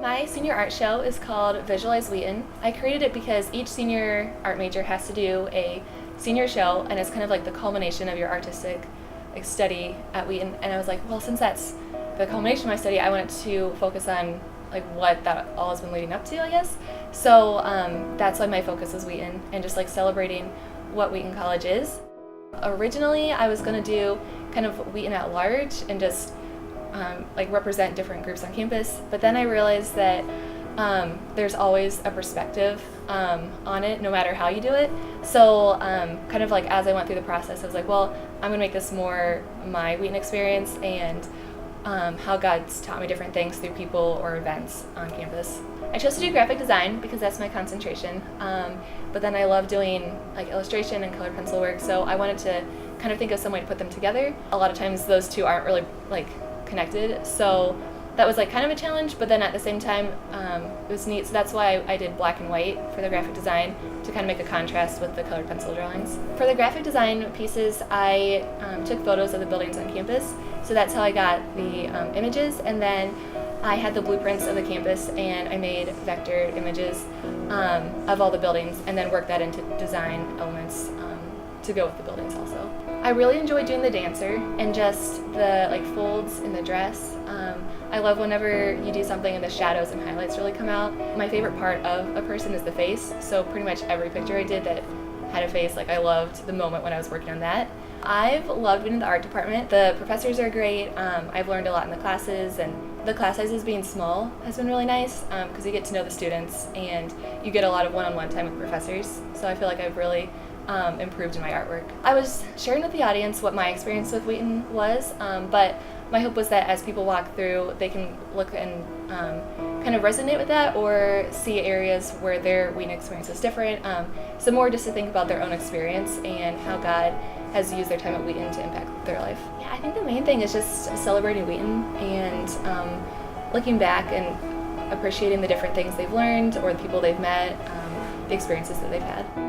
My senior art show is called Visualize Wheaton. I created it because each senior art major has to do a senior show, and it's kind of like the culmination of your artistic study at Wheaton. And I was like, well, since that's the culmination of my study, I wanted to focus on like what that all has been leading up to, I guess. So that's why my focus is Wheaton and just like celebrating what Wheaton College is. Originally, I was going to do kind of Wheaton at large and just like represent different groups on campus, but then I realized that there's always a perspective on it, no matter how you do it. So kind of like as I went through the process, I was like, well, I'm gonna make this more my Wheaton experience and how God's taught me different things through people or events on campus. I chose to do graphic design because that's my concentration, but then I love doing like illustration and colored pencil work, so I wanted to kind of think of some way to put them together. A lot of times those two aren't really like connected, so that was like kind of a challenge, but then at the same time it was neat. So that's why I did black and white for the graphic design, to kind of make a contrast with the colored pencil drawings. For the graphic design pieces, I took photos of the buildings on campus, so that's how I got the images, and then I had the blueprints of the campus and I made vector images of all the buildings and then worked that into design elements to go with the buildings also. I really enjoy doing the dancer and just the like folds in the dress. I love whenever you do something and the shadows and highlights really come out. My favorite part of a person is the face, so pretty much every picture I did that had a face, like I loved the moment when I was working on that. I've loved being in the art department. The professors are great. I've learned a lot in the classes, and the class sizes being small has been really nice because you get to know the students and you get a lot of one-on-one time with professors. So I feel like I've really improved in my artwork. I was sharing with the audience what my experience with Wheaton was, but my hope was that as people walk through, they can look and kind of resonate with that or see areas where their Wheaton experience is different. So more just to think about their own experience and how God has used their time at Wheaton to impact their life. Yeah, I think the main thing is just celebrating Wheaton and looking back and appreciating the different things they've learned or the people they've met, the experiences that they've had.